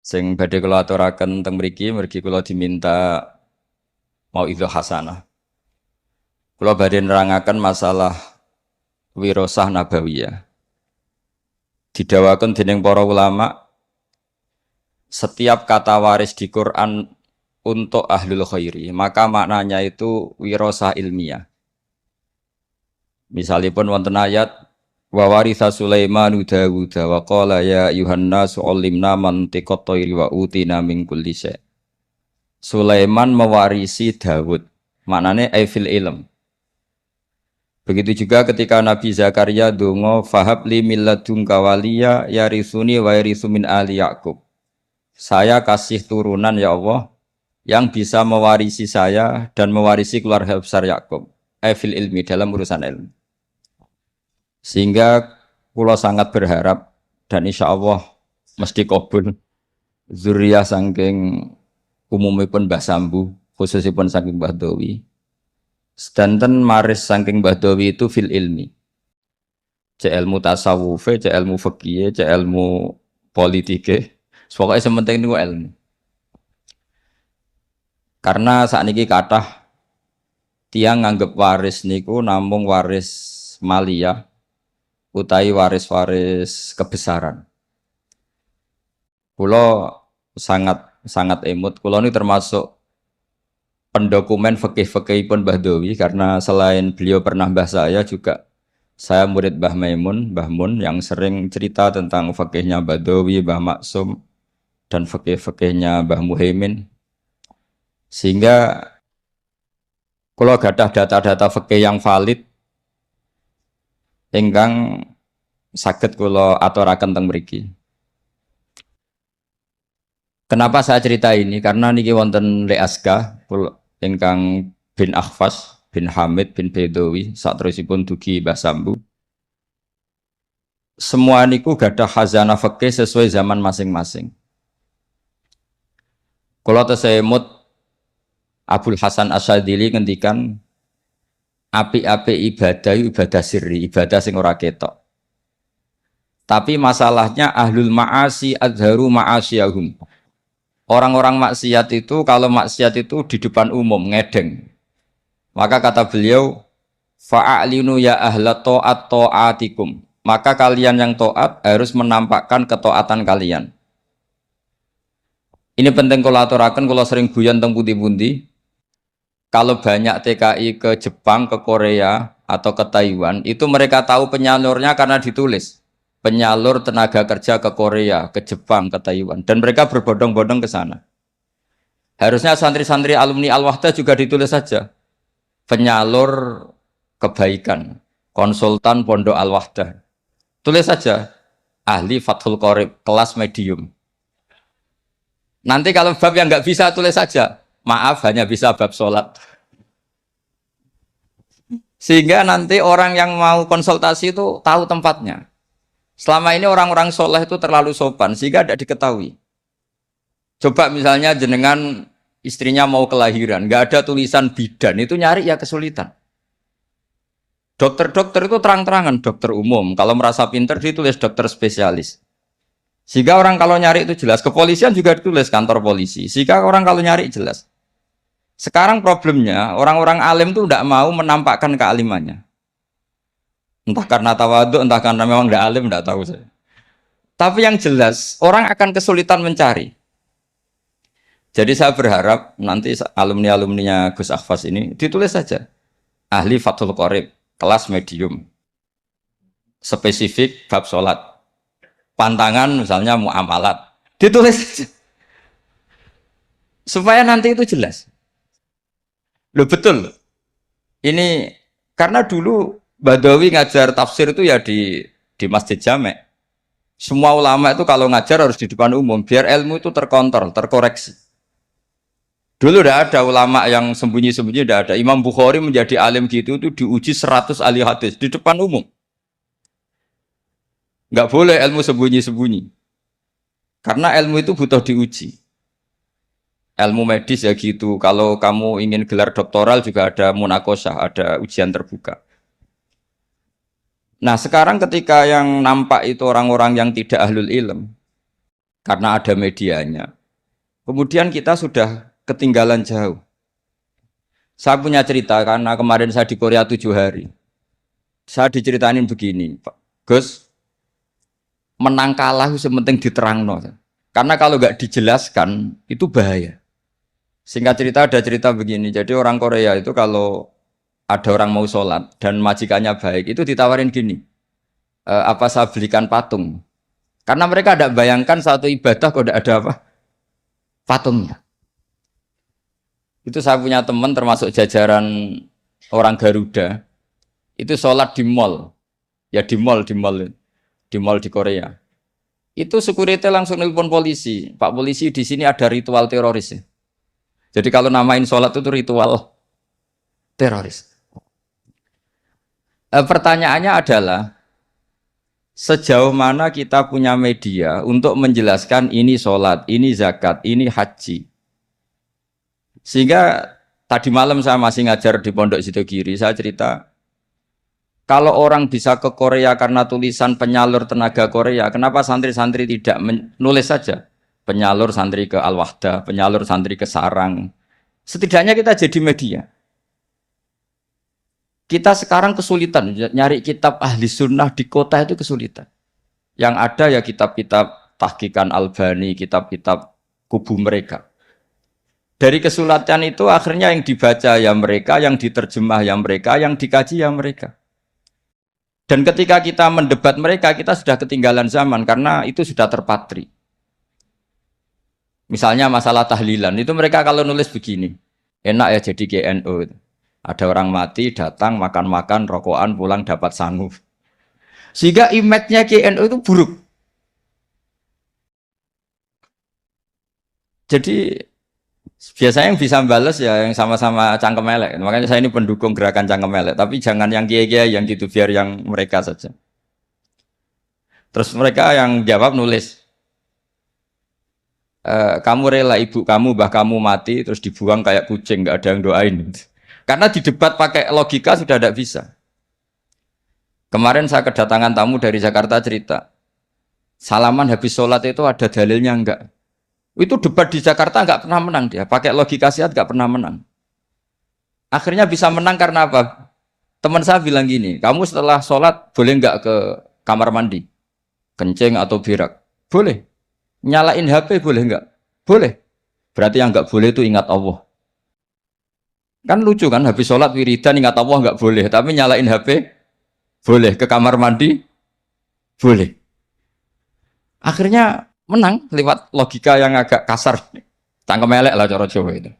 Sing badhe kula aturaken teng mriki, mergi kula diminta mauidhah hasanah. Kula badhe nerangaken masalah wirasah nabawiyah. Didhawaken dening para ulama, setiap kata waris di Quran untuk ahlul khairi, maka maknanya itu wirasah ilmiah. Misalipun wonten ayat wa waritha Sulaiman Dawud wa qala ya Yuhannas ulimna mantiqat thairi wa utina min kulli syai'. Sulaiman mewarisi Dawud. Maknanya aifil ilm. Begitu juga ketika Nabi Zakaria donga fahab li min ladunka waliya yarithuni wa yarithu min ali Yaqub. Saya kasih turunan ya Allah yang bisa mewarisi saya dan mewarisi keluarga besar Yakub. Aifil ilmi, dalam urusan ilmu. Sehingga kula sangat berharap dan insya Allah mesti kabul zuriyah saking umumipun Mbah Sambu, khususipun saking Mbah Dawi. Sedanten maris saking Mbah Dawi itu fil ilmi. Cek ilmu tasawuf, cek ilmu fikih, cek ilmu politik. Pokoknya sementing niku ilmu. Karena saat niki kathah tiang nganggep waris niku namung waris maliyah utawi waris-waris kebesaran. Kula sangat emut. Kula ini termasuk pendokumen fikih-fikihipun Mbah Dawi karena selain beliau pernah mbah saya juga saya murid Mbah Maimun, Mbah Mun yang sering cerita tentang fikihnya Mbah Dawi, Mbah Maksum dan fikih-fikihnya Mbah Muhaimin. Sehingga kula gadah data-data fikih yang valid ingkang saged kula aturaken teng mriki. Kenapa saya cerita ini? Karena niki wonten Le Aska ingkang bin Akhfas bin Hamid bin Bedawi saterusipun dugi Mbah Sambu. Semua niku gadah khazanah fikih sesuai zaman masing-masing. Kula tesemut Abdul Hasan Asyadzili ngendikan api-api ibadah sirri, ibadah sing ora ketok. Tapi masalahnya ahlul ma'asi adharu ma'asiyahum. Orang-orang maksiat itu kalau maksiat itu di depan umum ngedeng. Maka kata beliau, fa'alinu ya ahla ta'at ta'atikum. Maka kalian yang taat harus menampakkan ketaatan kalian. Ini penting kalau aturaken, kalau sering guyon teng pundi-pundi. Kalau banyak TKI ke Jepang, ke Korea, atau ke Taiwan, itu mereka tahu penyalurnya karena ditulis. Penyalur tenaga kerja ke Korea, ke Jepang, ke Taiwan. Dan mereka berbondong-bondong ke sana. Harusnya santri-santri alumni Al-Wahdah juga ditulis saja. Penyalur kebaikan, konsultan Pondok Al-Wahdah. Tulis saja, ahli Fathul Qorib, kelas medium. Nanti kalau bab yang nggak bisa tulis saja, maaf hanya bisa bab sholat. Sehingga nanti orang yang mau konsultasi itu tahu tempatnya. Selama ini orang-orang soleh itu terlalu sopan sehingga tidak diketahui. Coba misalnya jenengan istrinya mau kelahiran, nggak ada tulisan bidan, itu nyari ya kesulitan. Dokter-dokter itu terang-terangan, dokter umum. Kalau merasa pinter ditulis dokter spesialis. Sehingga orang kalau nyari itu jelas. Kepolisian juga ditulis kantor polisi. Sehingga orang kalau nyari jelas. Sekarang problemnya orang-orang alim itu tidak mau menampakkan kealimannya. Entah karena tawaduk, entah karena memang tidak alim, tidak tahu saya. Tapi yang jelas orang akan kesulitan mencari. Jadi saya berharap nanti alumni-alumninya Gus Akhfas ini ditulis saja ahli Fathul Qorib, kelas medium, spesifik bab sholat, pantangan misalnya muamalat, ditulis saja. Supaya nanti itu jelas. Loh betul. Ini karena dulu Badawi ngajar tafsir itu ya di Masjid Jamek. Semua ulama itu kalau ngajar harus di depan umum biar ilmu itu terkontrol, terkoreksi. Dulu tidak ada ulama yang sembunyi-sembunyi, tidak ada. Imam Bukhari menjadi alim gitu itu diuji 100 ahli hadis di depan umum. Nggak boleh ilmu sembunyi-sembunyi. Karena ilmu itu butuh diuji. Ilmu medis ya gitu. Kalau kamu ingin gelar doktoral juga ada munakosah, ada ujian terbuka. Nah sekarang ketika yang nampak itu orang-orang yang tidak ahlul ilm, karena ada medianya. Kemudian kita sudah ketinggalan jauh. Saya punya cerita karena kemarin saya di Korea 7 hari. Saya diceritain begini, Pak Gus, menang kalah itu penting diterangno. Karena kalau nggak dijelaskan itu bahaya. Singkat cerita ada cerita begini. Jadi orang Korea itu kalau ada orang mau sholat dan majikannya baik itu ditawarin gini, apa saya belikan patung? Karena mereka tidak bayangkan satu ibadah kok tidak ada apa patungnya. Itu saya punya teman termasuk jajaran orang Garuda. Itu sholat di mall, ya di mall di Korea. Itu security langsung nelpon polisi. Pak polisi di sini ada ritual teroris. Ya. Jadi kalau namain sholat itu ritual teroris. Pertanyaannya adalah sejauh mana kita punya media untuk menjelaskan ini sholat, ini zakat, ini haji. Sehingga tadi malam saya masih ngajar di Pondok Sidogiri, saya cerita, kalau orang bisa ke Korea karena tulisan penyalur tenaga Korea, kenapa santri-santri tidak menulis saja? Penyalur santri ke Al-Wahdah, penyalur santri ke Sarang. Setidaknya kita jadi media. Kita sekarang kesulitan, nyari kitab ahli sunnah di kota itu kesulitan. Yang ada ya kitab-kitab tahqiqan Albani, kitab-kitab kubu mereka. Dari kesulitan itu akhirnya yang dibaca ya mereka, yang diterjemah ya mereka, yang dikaji ya mereka. Dan ketika kita mendebat mereka, kita sudah ketinggalan zaman karena itu sudah terpatri. Misalnya masalah tahlilan, itu mereka kalau nulis begini, enak ya jadi GNU. Ada orang mati, datang, makan-makan, rokokan, pulang dapat sangu. Sehingga image-nya GNU itu buruk. Jadi biasanya yang bisa balas ya yang sama-sama cangkem elek. Makanya saya ini pendukung gerakan cangkem elek. Tapi jangan yang kiai-kiai yang gitu, biar yang mereka saja. Terus mereka yang jawab nulis, kamu rela ibu kamu, mbah kamu mati, terus dibuang kayak kucing, nggak ada yang doain. Karena di debat pakai logika sudah tidak bisa. Kemarin saya kedatangan tamu dari Jakarta cerita, salaman habis sholat itu ada dalilnya enggak? Itu debat di Jakarta nggak pernah menang dia, pakai logika sehat nggak pernah menang. Akhirnya bisa menang karena apa? Teman saya bilang gini, kamu setelah sholat boleh nggak ke kamar mandi, kencing atau berak? Boleh. Nyalain HP boleh nggak? Boleh. Berarti yang nggak boleh itu ingat Allah. Kan lucu kan, habis sholat wiridan ingat Allah nggak boleh, tapi nyalain HP boleh, ke kamar mandi boleh. Akhirnya menang lewat logika yang agak kasar, cangkem elek lah cara Jawa itu.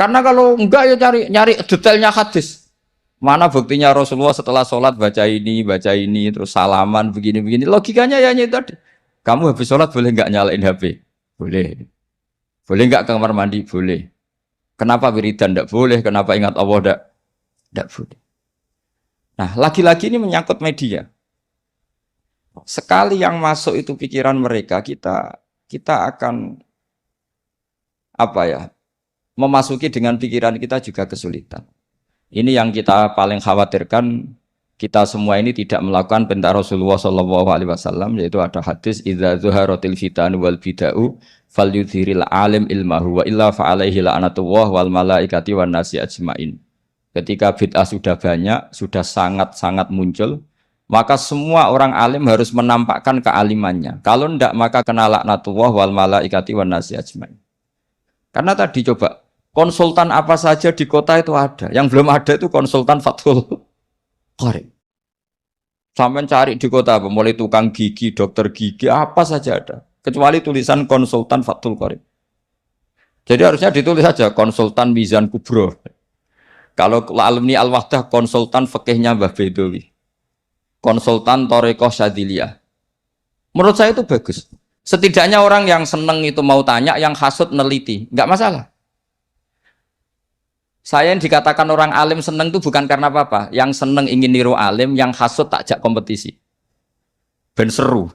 Karena kalau enggak ya nyari detailnya hadis. Mana buktinya Rasulullah setelah sholat baca ini, terus salaman begini. Logikanya ya itu tadi. Kamu habis sholat boleh nggak nyalain HP? Boleh. Boleh nggak ke kamar mandi? Boleh. Kenapa wiridan tidak boleh? Kenapa ingat Allah tidak boleh? Nah, lagi-lagi ini menyangkut media. Sekali yang masuk itu pikiran mereka, kita akan apa ya? Memasuki dengan pikiran kita juga kesulitan. Ini yang kita paling khawatirkan. Kita semua ini tidak melakukan perintah Rasulullah SAW, yaitu ada hadis idza zuharatil fitan wal bid'u falyudhiril alim ilmahu wa illa fa'alaihi la'natullah wal malaikati wan nasi ajmain. Ketika bid'ah sudah banyak, sudah sangat-sangat muncul, maka semua orang alim harus menampakkan kealimannya. Kalau tidak maka kena laknatullah wal malaikati wan nasi ajmain. Karena tadi coba konsultan apa saja di kota itu ada. Yang belum ada itu konsultan Fathul Qorib. Sampai cari di kota apa, mulai tukang gigi, dokter gigi, apa saja ada. Kecuali tulisan konsultan Fathul Qorib. Jadi harusnya ditulis saja konsultan Mizan Kubro. Kalau alumni Al-Wahdah konsultan fikihnya Mbah Bedowi. Konsultan Thariqah Syadziliyah. Menurut saya itu bagus. Setidaknya orang yang seneng itu mau tanya, yang hasut neliti, nggak masalah. Saya yang dikatakan orang alim seneng itu bukan karena apa-apa. Yang seneng ingin niru alim, yang hasut takjak kompetisi. Ben seru.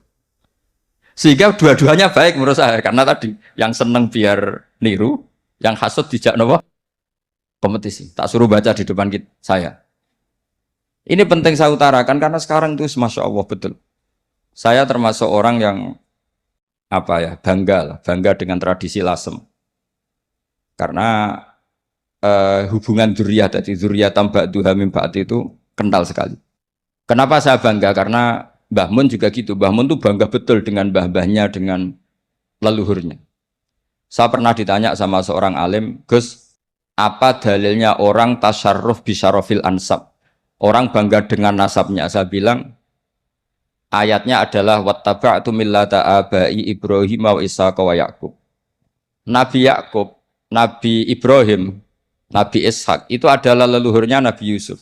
Sehingga dua-duanya baik menurut saya. Karena tadi, yang seneng biar niru, yang hasut dijak nopo kompetisi. Tak suruh baca di depan saya. Ini penting saya utarakan karena sekarang itu Masya Allah betul. Saya termasuk orang yang apa ya, bangga lah, bangga dengan tradisi lasem. Karena hubungan dzurriyyah tadi, dzurriyyatan ba'duha min ba'd itu kental sekali. Kenapa saya bangga? Karena Mbah Mun juga gitu. Mbah Mun tuh bangga betul dengan mbah-mbahnya, dengan leluhurnya. Saya pernah ditanya sama seorang alim, Gus, apa dalilnya orang tasyarruf bisyarofil ansab? Orang bangga dengan nasabnya. Saya bilang, ayatnya adalah wattaba'tu millata abai Ibrahim wa Ishaq wa Yaqub. Nabi Yakub, Nabi Ibrahim, Nabi Ishak itu adalah leluhurnya Nabi Yusuf.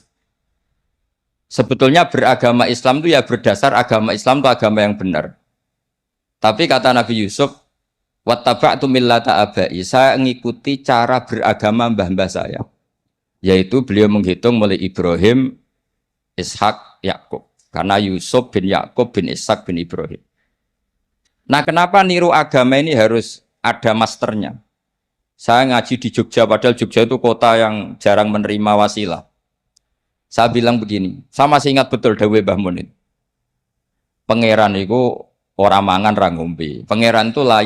Sebetulnya beragama Islam itu ya berdasar agama Islam itu agama yang benar. Tapi kata Nabi Yusuf, wattaba'tu millata abai, saya mengikuti cara beragama mbah-mbah saya. Yaitu beliau menghitung mulai Ibrahim, Ishak, Yakub. Karena Yusuf bin Yakub bin Ishak bin Ibrahim. Nah, kenapa niru agama ini harus ada masternya? Saya ngaji di Jogja, padahal Jogja itu kota yang jarang menerima wasilah. Saya bilang begini, saya masih ingat betul dawuh Mbah Mun. Pangeran itu ora mangan ra ngombe. Pangeran itu la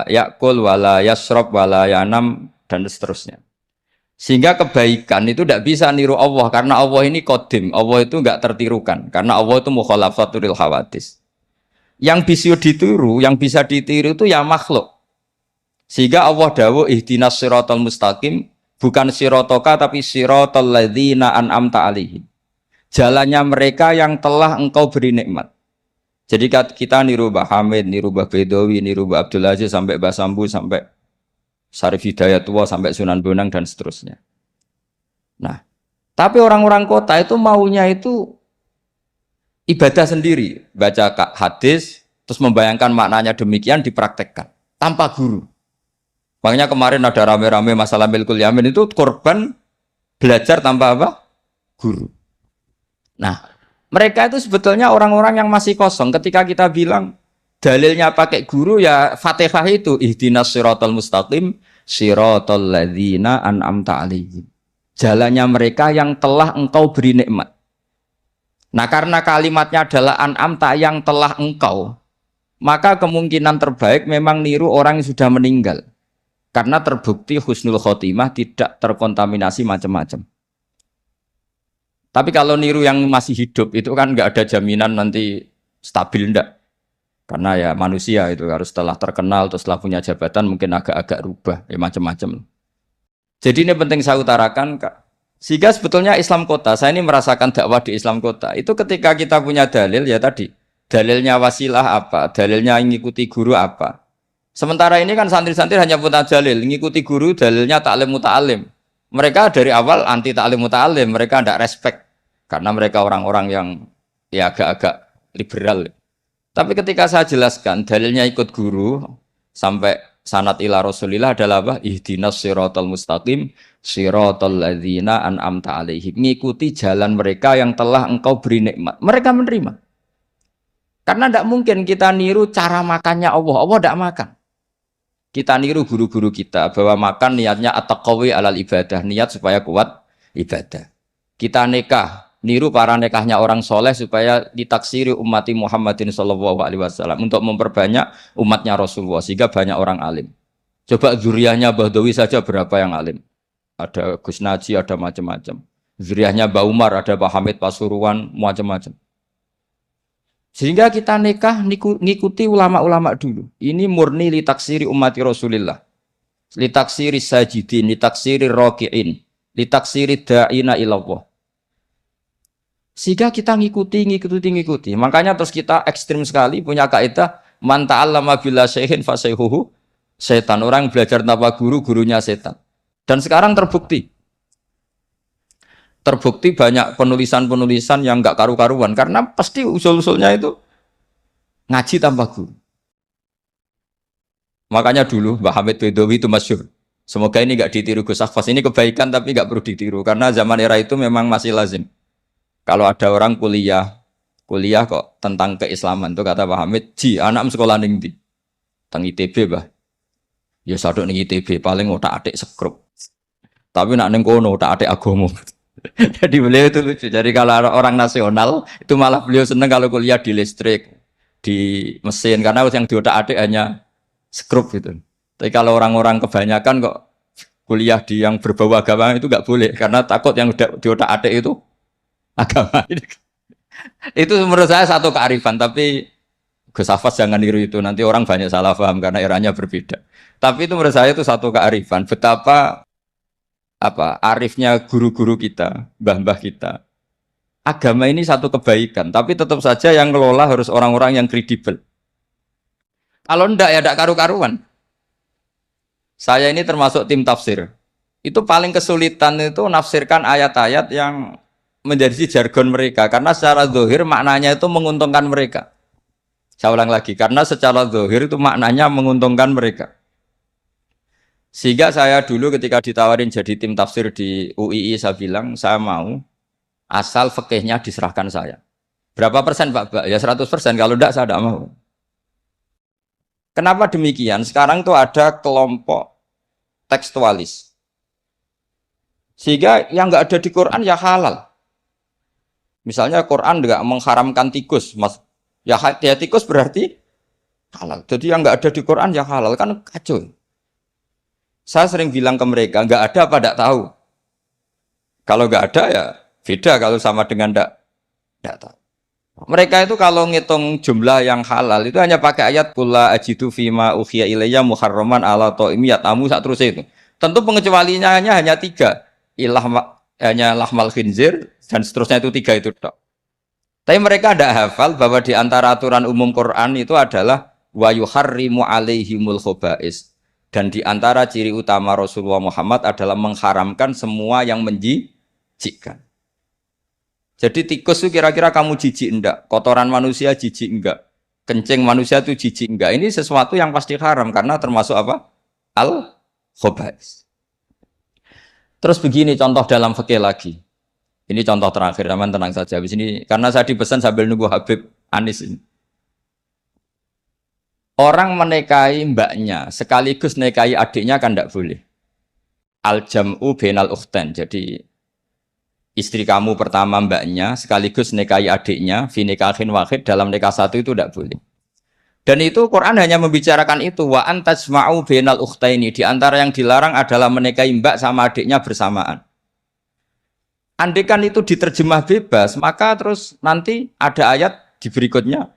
yakul wala yasrob wala yanam dan seterusnya. Sehingga kebaikan itu tidak bisa niru Allah karena Allah ini qadim. Allah itu enggak tertirukan karena Allah itu mukhalafatul hawadis. Yang bisa ditiru, yang bisa ditiru itu ya makhluk. Sehingga Allah dawuh ihdinas siratal mustaqim, bukan sirotoka tapi siratal ladzina an'amta alaihim. Jalannya mereka yang telah engkau beri nikmat. Jadi kita niru Mbah Hamid, niru Mbah Bedawi, niru Mbah Abdul Aziz sampai Mbah Sambu sampai Syarif Hidayatullah sampai Sunan Bonang dan seterusnya. Nah, tapi orang-orang kota itu maunya itu ibadah sendiri, baca hadis terus membayangkan maknanya demikian dipraktekkan tanpa guru. Makanya kemarin ada rame-rame masalah milkul yamin itu korban belajar tanpa apa? Guru. Nah, mereka itu sebetulnya orang-orang yang masih kosong. Ketika kita bilang dalilnya pakai guru ya Fatihah itu ihdinas siratal mustaqim siratal ladzina an'amta alaihim. Jalannya mereka yang telah engkau beri nikmat. Nah, karena kalimatnya adalah an'amta yang telah engkau, maka kemungkinan terbaik memang niru orang yang sudah meninggal. Karena terbukti husnul khotimah tidak terkontaminasi macam-macam. Tapi kalau niru yang masih hidup itu kan nggak ada jaminan nanti stabil enggak. Karena ya manusia itu harus setelah terkenal terus setelah punya jabatan mungkin agak-agak rubah ya macam-macam. Jadi ini penting saya utarakan Kak. Sehingga sebetulnya Islam kota, saya ini merasakan dakwah di Islam kota. Itu ketika kita punya dalil ya tadi, dalilnya wasilah apa, dalilnya mengikuti guru apa. Sementara ini kan santri-santri hanya punya dalil, mengikuti guru dalilnya taklim muta'alim. Mereka dari awal anti taklim muta'alim, mereka tidak respect. Karena mereka orang-orang yang ya agak-agak liberal. Tapi ketika saya jelaskan dalilnya ikut guru sampai sanad ila Rasulillah adalah apa? Ihdinas siratal mustaqim siratal ladzina an'amta alaihim. Mengikuti jalan mereka yang telah engkau beri nikmat. Mereka menerima. Karena tidak mungkin kita niru cara makannya Allah. Allah tidak makan. Kita niru guru-guru kita bahwa makan niatnya at-taqawi alal ibadah, niat supaya kuat ibadah. Kita nikah, niru para nikahnya orang soleh supaya ditaksiri ummati Muhammadin sallallahu alaihi wasallam untuk memperbanyak umatnya Rasulullah sehingga banyak orang alim. Coba zuriyahnya Bahdawi saja berapa yang alim? Ada Gus Naji, ada macam-macam. Zuriyahnya Mbah Umar, ada Pak Hamid Pasuruan, macam-macam. Sehingga kita nikah ngikuti ulama-ulama dulu. Ini murni litaksiri ummati Rasulillah. Litaksiri sajidin, litaksiri roki'in, litaksiri da'ina ilallah. Sehingga kita ngikuti. Makanya terus kita ekstrim sekali punya kaidah man ta'allama bila syaihin fasayhuhu setan. Orang belajar tanpa guru, gurunya setan. Dan sekarang terbukti banyak penulisan-penulisan yang enggak karu-karuan karena pasti usul-usulnya itu ngaji tanpa guru. Makanya dulu Mbah Hamid Bedawi itu masyhur. Semoga ini enggak ditiru Gus Akhfas. Ini kebaikan tapi enggak perlu ditiru karena zaman era itu memang masih lazim. Kalau ada orang kuliah kok tentang keislaman itu kata Pak Hamid, "Ji, anak sekolah ning ndi?" Teng ITB, Mbah. Ya sadok ning ITB paling otak-atik sekrup. Tapi nak ning kono otak-atik agama. Jadi beliau itu lucu. Jadi kalau orang nasional itu malah beliau seneng kalau kuliah di listrik, di mesin karena yang diotak-atik hanya skrup gitu. Tapi kalau orang-orang kebanyakan kok kuliah di yang berbau agama itu nggak boleh karena takut yang udah diotak-atik itu agama. Itu menurut saya satu kearifan, tapi Gus Hafaz jangan niru itu, nanti orang banyak salah paham karena eranya berbeda. Tapi itu menurut saya itu satu kearifan, betapa arifnya guru-guru kita, mbah-mbah kita. Agama ini satu kebaikan, tapi tetap saja yang ngelola harus orang-orang yang kredibel. Kalau ndak ya ndak karu-karuan. Saya ini termasuk tim tafsir. Itu paling kesulitan itu nafsirkan ayat-ayat yang menjadi jargon mereka karena secara zahir maknanya itu menguntungkan mereka. Saya ulang lagi, karena secara zahir itu maknanya menguntungkan mereka. Sehingga saya dulu ketika ditawarin jadi tim tafsir di UII saya bilang saya mau asal fikihnya diserahkan saya. Berapa persen Pak? Ya 100%, kalau enggak saya tidak mau. Kenapa demikian? Sekarang tuh ada kelompok tekstualis. Sehingga yang enggak ada di Quran ya halal. Misalnya Quran enggak mengharamkan tikus, Mas. Ya tikus berarti halal. Jadi yang enggak ada di Quran ya halal, kan kacau. Saya sering bilang ke mereka, enggak ada apa enggak tahu. Kalau enggak ada ya beda kalau sama dengan enggak tahu. Mereka itu kalau ngitung jumlah yang halal itu hanya pakai ayat kula ajidu fima ukhiya ilayya muharraman ala ta'imi yatamu sak terus itu. Tentu pengecualiannya hanya 3. Hanya lahmal khinzir dan seterusnya itu 3 itu tok. Tapi mereka tidak hafal bahwa di antara aturan umum Quran itu adalah wa yuharrimu alaihimul khobais. Dan di antara ciri utama Rasulullah Muhammad adalah mengharamkan semua yang menjijikkan. Jadi tikus itu kira-kira kamu jijik enggak? Kotoran manusia jijik enggak? Kencing manusia itu jijik enggak? Ini sesuatu yang pasti haram karena termasuk apa? Al-khobais. Terus begini contoh dalam fikih lagi. Ini contoh terakhir, aman tenang saja. Habis ini karena saya dipesan sambil nunggu Habib Anis ini. Orang menikahi mbaknya sekaligus nikahi adiknya kan tidak boleh. Al-jam'u bainal ukhtain. Jadi istri kamu pertama mbaknya sekaligus nikahi adiknya fi nikahin wahid dalam nikah satu itu tidak boleh. Dan itu Quran hanya membicarakan itu wa antasma'u bainal ukhtaini. Di antara yang dilarang adalah menikahi mbak sama adiknya bersamaan. Andaikan itu diterjemah bebas, maka terus nanti ada ayat di berikutnya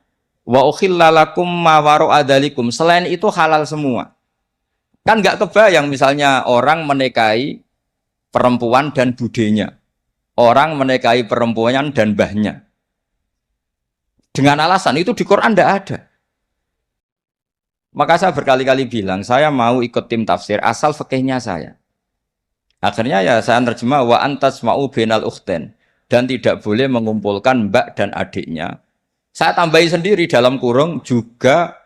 wa ukhillalakum ma wara'a dzalikum. Selain itu halal semua. Kan enggak kebayang misalnya orang menikahi perempuan dan budenya. Orang menikahi perempuan dan mbahnya. Dengan alasan itu di Quran tidak ada. Maka saya berkali-kali bilang, saya mau ikut tim tafsir asal fikihnya saya. Akhirnya ya saya terjemah wa antasma'u bainal ukhtain, dan tidak boleh mengumpulkan mbak dan adiknya. Saya tambahi sendiri dalam kurung juga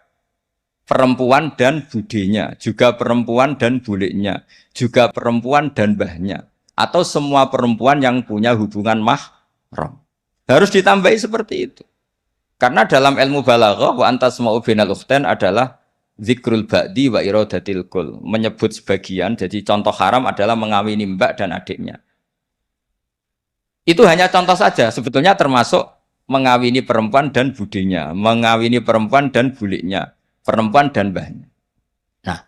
perempuan dan budenya, juga perempuan dan bulenya, juga perempuan dan mbahnya. Atau semua perempuan yang punya hubungan mahram. Harus ditambahi seperti itu. Karena dalam ilmu balaghah wa antasma'u bainal ukhtain adalah zikrul ba'di wa iradatil kul, menyebut sebagian. Jadi contoh haram adalah mengawini mbak dan adiknya. Itu hanya contoh saja, sebetulnya termasuk mengawini perempuan dan budenya, mengawini perempuan dan buliknya, perempuan dan mbahnya. Nah,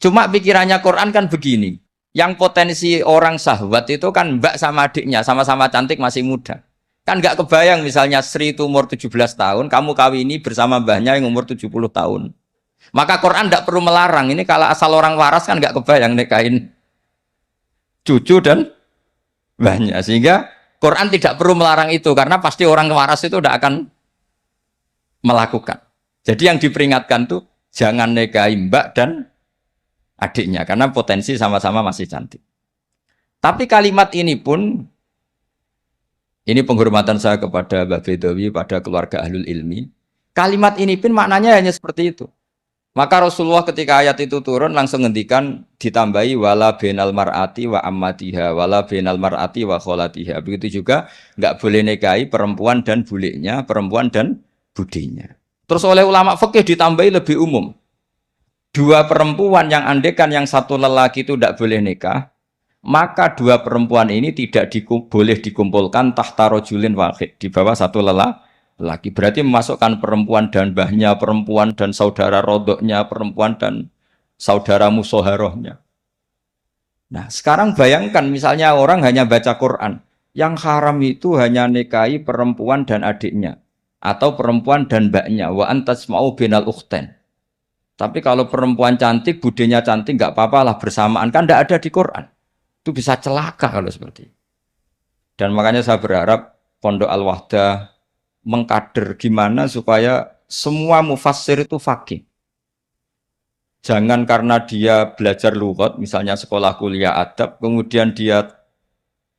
cuma pikirannya Quran kan begini, yang potensi orang syahwat itu kan mbak sama adiknya, sama-sama cantik masih muda. Kan nggak kebayang misalnya Sri itu umur 17 tahun, kamu kawini bersama mbahnya yang umur 70 tahun. Maka Quran tidak perlu melarang. Ini kalau asal orang waras kan nggak kebayang nikahin cucu dan mbahnya. Sehingga Quran tidak perlu melarang itu karena pasti orang waras itu tidak akan melakukan. Jadi yang diperingatkan tuh jangan nikahin mbak dan adiknya karena potensi sama-sama masih cantik. Tapi kalimat ini pun, ini penghormatan saya kepada Mbah Bedawi, pada keluarga ahlul ilmi. Kalimat ini pun maknanya hanya seperti itu. Maka Rasulullah ketika ayat itu turun langsung ngendikan ditambahi wala bainal mar'ati wa ammatiha wala bainal mar'ati wa kholatiha. Begitu juga enggak boleh nikahi perempuan dan buliknya, perempuan dan budinya. Terus oleh ulama fikih ditambahi lebih umum. Dua perempuan yang andekan yang satu lelaki itu tidak boleh nikah, maka dua perempuan ini tidak boleh dikumpulkan tahta rajulin wahid, di bawah satu laki. Berarti memasukkan perempuan dan mbahnya, perempuan dan saudara rodoknya, perempuan dan saudara musoharohnya. Nah, sekarang bayangkan misalnya orang hanya baca Quran. Yang haram itu hanya nikahi perempuan dan adiknya. Atau perempuan dan mbaknya. Wa antasma'u binal ukhten. Tapi kalau perempuan cantik, budenya cantik, nggak apa-apa lah bersamaan. Kan tidak ada di Quran. Itu bisa celaka kalau seperti itu. Dan makanya saya berharap Pondok Al-Wahdah mengkader gimana supaya semua mufassir itu faqih. Jangan karena dia belajar lughat, misalnya sekolah kuliah adab, kemudian dia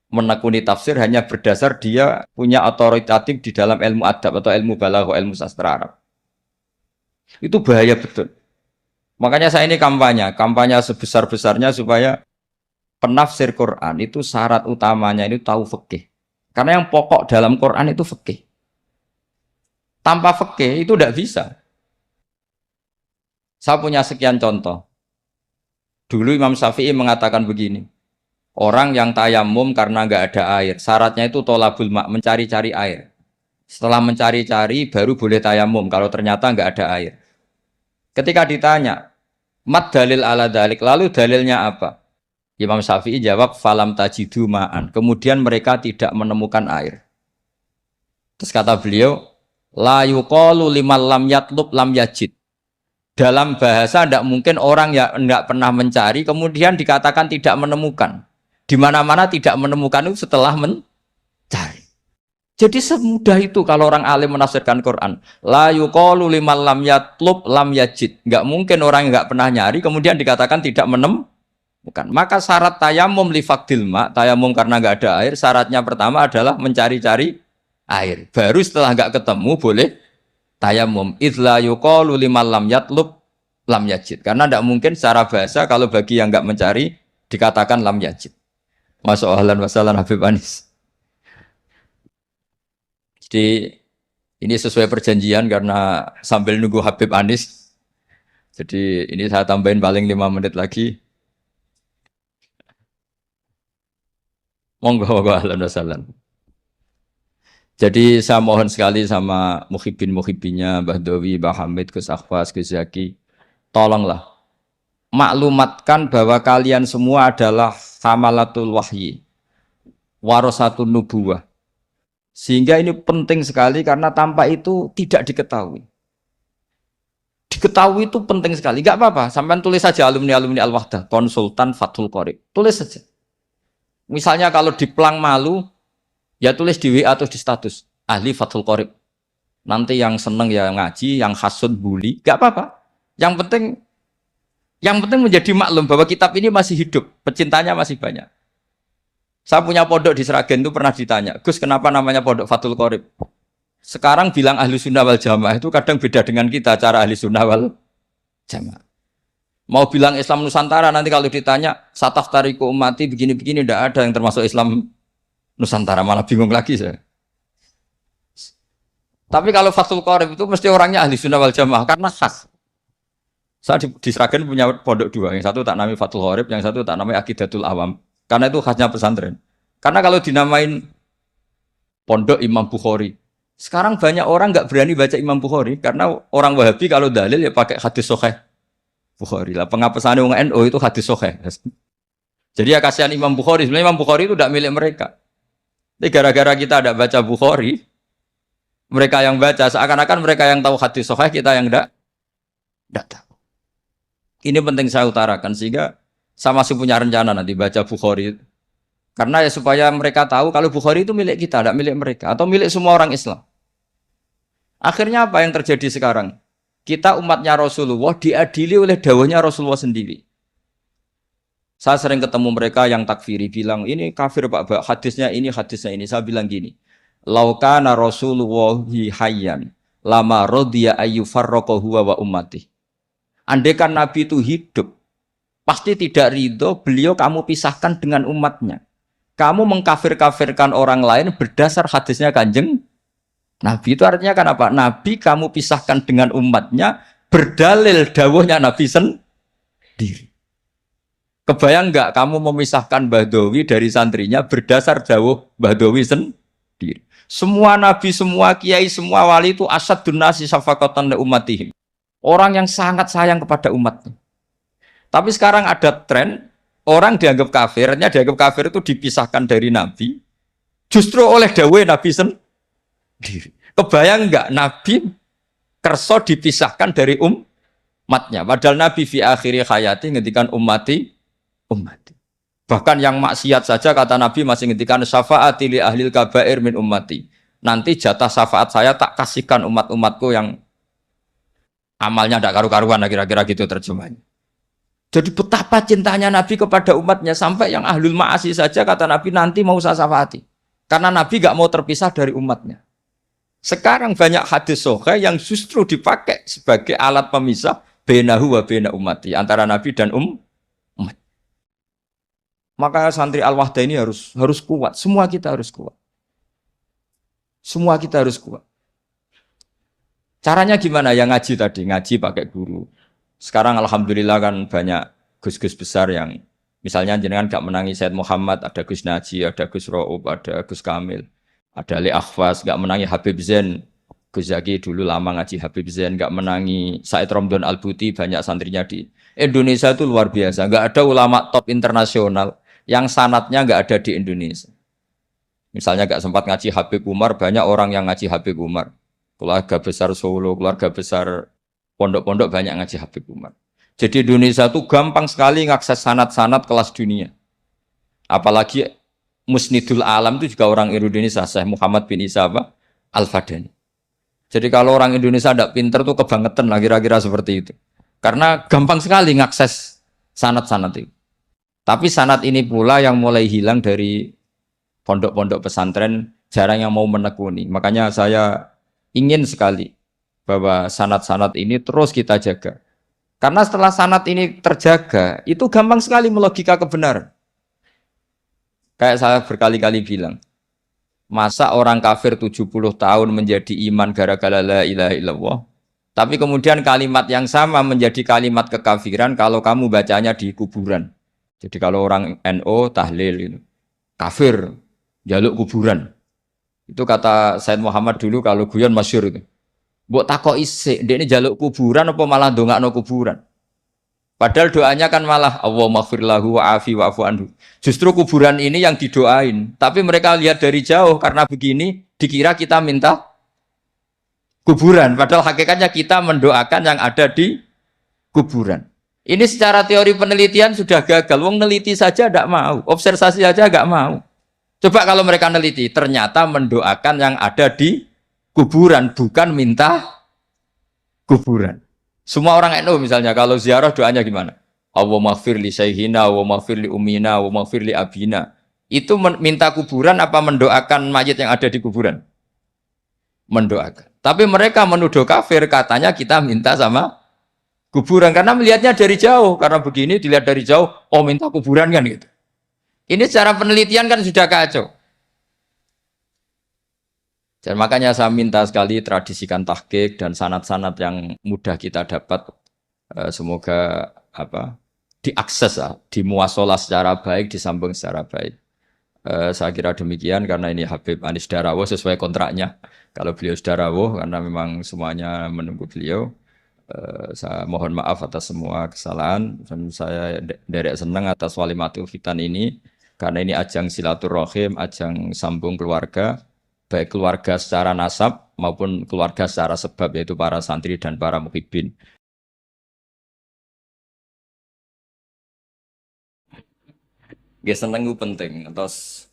menekuni tafsir hanya berdasar dia punya otoritatif di dalam ilmu adab atau ilmu balaghah, ilmu sastra Arab. Itu bahaya betul. Makanya saya ini kampanye sebesar-besarnya supaya penafsir Quran itu syarat utamanya itu tahu fikih. Karena yang pokok dalam Quran itu fikih. Tanpa fikih itu tidak bisa. Saya punya sekian contoh. Dulu Imam Syafi'i mengatakan begini, orang yang tayamum karena nggak ada air, syaratnya itu tolabul ma', mencari-cari air. Setelah mencari-cari baru boleh tayamum kalau ternyata nggak ada air. Ketika ditanya, mat dalil ala dalik, lalu dalilnya apa? Imam Syafi'i jawab, falam tajidu ma'an. Kemudian mereka tidak menemukan air. Terus kata beliau, la yuqalu liman lam yatlub lam yajid. Dalam bahasa tidak mungkin orang yang tidak pernah mencari kemudian dikatakan tidak menemukan. Di mana-mana tidak menemukan itu setelah mencari. Jadi semudah itu kalau orang alim menafsirkan Quran. La yuqalu liman lam yatlub lam yajid. Enggak mungkin orang yang enggak pernah nyari kemudian dikatakan tidak menemukan. Maka syarat tayamum li faqdil ma, tayamum karena enggak ada air, syaratnya pertama adalah mencari-cari air. Baru setelah enggak ketemu boleh tayamum. Idla yuqalu liman lam yatlub lam yajid. Karena tidak mungkin secara bahasa kalau bagi yang enggak mencari dikatakan lam yajid. Masuk ahlan wasalan Habib Anis. Jadi ini sesuai perjanjian karena sambil nunggu Habib Anis. Jadi ini saya tambahin paling 5 menit lagi. Monggo ahlan wasalan. Jadi saya mohon sekali sama muhibbin-muhibbinya Mbah Dowi, Mbah Hamid, Gus Akhwas, Gus Zaki, tolonglah maklumatkan bahwa kalian semua adalah hamalatul wahyi, warasatun nubuwah. Sehingga ini penting sekali karena tanpa itu tidak diketahui. Diketahui itu penting sekali. Enggak apa-apa, sampean tulis saja alumni-alumni Al-Wahdah, konsultan Fathul Qorib. Tulis saja. Misalnya kalau di Plang Malu, ya tulis di WA atau di status ahli Fathul Qorib. Nanti yang seneng ya ngaji, yang hasud bully, enggak apa-apa. Yang penting menjadi maklum bahwa kitab ini masih hidup, pecintanya masih banyak. Saya punya pondok di Sragen itu pernah ditanya, Gus kenapa namanya pondok Fathul Qorib? Sekarang bilang ahli sunnah wal jamaah itu kadang beda dengan kita cara ahli sunnah wal jamaah. Mau bilang Islam Nusantara nanti kalau ditanya sataf tariku umati begini-begini tidak ada yang termasuk Islam Nusantara, malah bingung lagi saya. Tapi kalau Fathul Qorib itu mesti orangnya ahli sunnah wal jamaah karena khas. Saya di Sragen punya pondok 2, yang satu tak namai Fathul Qorib, yang satu tak namai Aqidatul Awam. Karena itu khasnya pesantren. Karena kalau dinamain pondok Imam Bukhari, sekarang banyak orang nggak berani baca Imam Bukhari karena orang Wahabi kalau dalil ya pakai hadis sahih Bukhari lah. Pengapesannya orang NU itu hadis sahih. Jadi ya kasihan Imam Bukhari. Sebenarnya Imam Bukhari itu tidak milik mereka. Tapi gara-gara kita tidak baca Bukhari, mereka yang baca seakan-akan mereka yang tahu hadis sahih, kita yang tidak tahu. Ini penting saya utarakan sehingga saya masih punya rencana nanti baca Bukhari. Karena ya supaya mereka tahu kalau Bukhari itu milik kita, tidak milik mereka. Atau milik semua orang Islam. Akhirnya apa yang terjadi sekarang? Kita umatnya Rasulullah diadili oleh dawahnya Rasulullah sendiri. Saya sering ketemu mereka yang takfiri, bilang ini kafir Pak, hadisnya ini. Saya bilang gini, laukana Rasulullah hayyan lama rodiya ayyufarraqahu wa ummati. Andaikan Nabi itu hidup, pasti tidak ridho beliau kamu pisahkan dengan umatnya. Kamu mengkafir-kafirkan orang lain berdasar hadisnya Kanjeng Nabi. Itu artinya kan apa? Nabi kamu pisahkan dengan umatnya berdalil dawuhnya Nabi sendiri. Kebayang nggak kamu memisahkan Mbah Dowi dari santrinya berdasar dawuh Mbah Dowi sendiri? Semua nabi, semua kiai, semua wali itu asyadun nasi syafaqatan li ummatihim. Orang yang sangat sayang kepada umatnya. Tapi sekarang ada tren orang dianggap kafirnya dianggap kafir itu dipisahkan dari nabi justru oleh dawuh nabi sendiri. Kebayang enggak nabi kerso dipisahkan dari umatnya. Padahal nabi fi akhiri hayati ngendikan ummati. Bahkan yang maksiat saja kata Nabi masih ngendikan syafaati li ahlil kabair min ummati. Nanti jatah syafaat saya tak kasihkan umat-umatku yang amalnya tidak karu-karuan, kira-kira gitu terjemahnya. Jadi betapa cintanya Nabi kepada umatnya sampai yang ahlul ma'asi saja kata Nabi nanti mau saya syafaati. Karena Nabi gak mau terpisah dari umatnya. Sekarang banyak hadis sahih yang justru dipakai sebagai alat pemisah bainahu wa baina ummati, antara Nabi dan umat. Maka santri Al-Wahdah ini harus kuat. Semua kita harus kuat. Semua kita harus kuat. Caranya gimana? Yang ngaji tadi, ngaji pakai guru. Sekarang alhamdulillah kan banyak gus-gus besar yang misalnya jenengan gak menangi Said Muhammad, ada Gus Naji, ada Gus Ro'ub, ada Gus Kamil, ada Ali Akhwas, gak menangi Habib Zain. Gus Zaki dulu lama ngaji Habib Zain, gak menangi Said Romdon Al-Buti, banyak santrinya di Indonesia itu luar biasa. Gak ada ulama top internasional yang sanatnya nggak ada di Indonesia. Misalnya nggak sempat ngaji Habib Umar, banyak orang yang ngaji Habib Umar. Keluarga besar Solo, keluarga besar pondok-pondok banyak ngaji Habib Umar. Jadi Indonesia itu gampang sekali ngakses sanat-sanat kelas dunia. Apalagi Musnidul Alam itu juga orang Indonesia, Syekh Muhammad bin Isa Al-Fadani. Jadi kalau orang Indonesia tidak pinter tuh kebangetan lah kira-kira seperti itu. Karena gampang sekali ngakses sanat-sanat itu. Tapi sanad ini pula yang mulai hilang dari pondok-pondok pesantren, jarang yang mau menekuni. Makanya saya ingin sekali bahwa sanad-sanad ini terus kita jaga. Karena setelah sanad ini terjaga, itu gampang sekali melogika kebenaran. Kayak saya berkali-kali bilang, masa orang kafir 70 tahun menjadi iman gara-gara la ilaha illallah, tapi kemudian kalimat yang sama menjadi kalimat kekafiran kalau kamu bacanya di kuburan. Jadi kalau orang NO tahlil itu kafir, jaluk kuburan. Itu kata Said Muhammad dulu kalau guyon masyhur itu. Mbok takoki sik, ndekne jaluk kuburan apa malah ndongakno kuburan. Padahal doanya kan malah Allahumma ighfir lahu wa'afi wa'fu anhu. Justru kuburan ini yang didoain, tapi mereka lihat dari jauh karena begini dikira kita minta kuburan, padahal hakikatnya kita mendoakan yang ada di kuburan. Ini secara teori penelitian sudah gagal. Wong neliti saja tidak mau, observasi saja nggak mau. Coba kalau mereka neliti, ternyata mendoakan yang ada di kuburan, bukan minta kuburan. Semua orang NU misalnya kalau ziarah doanya gimana? Allahumma ighfir li sayhina, Allahumma ighfir li ummina, Allahumma ighfir li abina. Itu minta kuburan apa mendoakan mayit yang ada di kuburan? Mendoakan. Tapi mereka menuduh kafir, katanya kita minta sama kuburan karena melihatnya dari jauh, karena begini dilihat dari jauh, oh minta kuburan kan gitu. Ini secara penelitian kan sudah kacau. Dan makanya saya minta sekali tradisikan tahqiq dan sanad-sanad yang mudah kita dapat, semoga diakses, dimuasalah secara baik, disambung secara baik. Saya kira demikian karena ini Habib Anis Darawo sesuai kontraknya. Kalau beliau Darawo karena memang semuanya menunggu beliau. Saya mohon maaf atas semua kesalahan dan saya derek senang atas walimatul khitan ini karena ini ajang silaturahim, ajang sambung keluarga, baik keluarga secara nasab maupun keluarga secara sebab yaitu para santri dan para muhibbin. Gak seneng itu penting, terus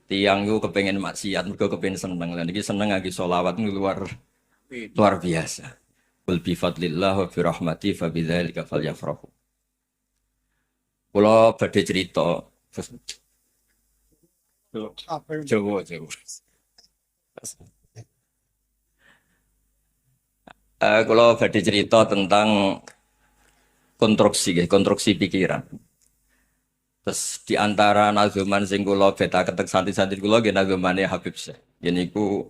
tiang itu kepengen maksiat, mereka kepengen seneng, dan ini seneng lagi sholawat luar biasa. Qul bi fadlillah wa bi rahmati fa bidzalika falyafrahu. Kula badhe cerita. Jawa. Kula badhe cerita tentang konstruksi pikiran. Terus di antara nazuman sing kula beta ketek santri-santri kula nggih nazumane Habib Syekh. Yen iku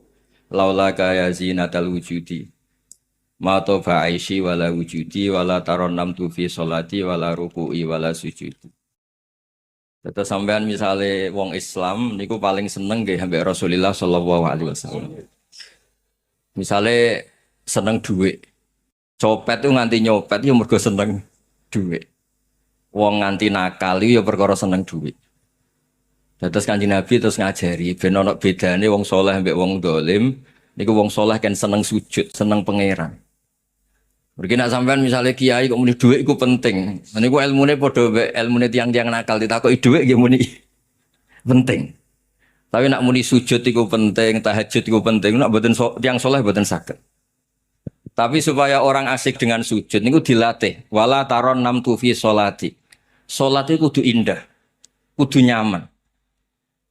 laula kaya zinatal wujudi. Ma toba aishi wala wujudi wala taronnam tu fi sholati wala ruku'i wala sujudi. Terus sampean misalnya wong Islam niku paling seneng nggih ambek Rasulullah sallallahu alaihi wasallam. Misalnya seneng duit. Copet tuh nganti nyopet ya mergo seneng duit. Wong nganti nakal ya perkara seneng duit. Terus Kanjeng Nabi terus ngajari ben ana bedane wong soleh ambek wong dolim. Niku wong soleh kan seneng sujud, seneng pangeran. Mungkin nak sampean misalnya kiai kok muni dhuwit iku penting. Niku ilmune padha mbek ilmune tiang-tiang nakal ditakoki dhuwit nggih muni penting. Tapi nak muni sujud iku penting, tahajud iku penting, nak mboten tiang saleh mboten saged. Tapi supaya orang asik dengan sujud niku dilatih. Wala taron nam tu fi sholati. Salat itu kudu indah, kudu nyaman.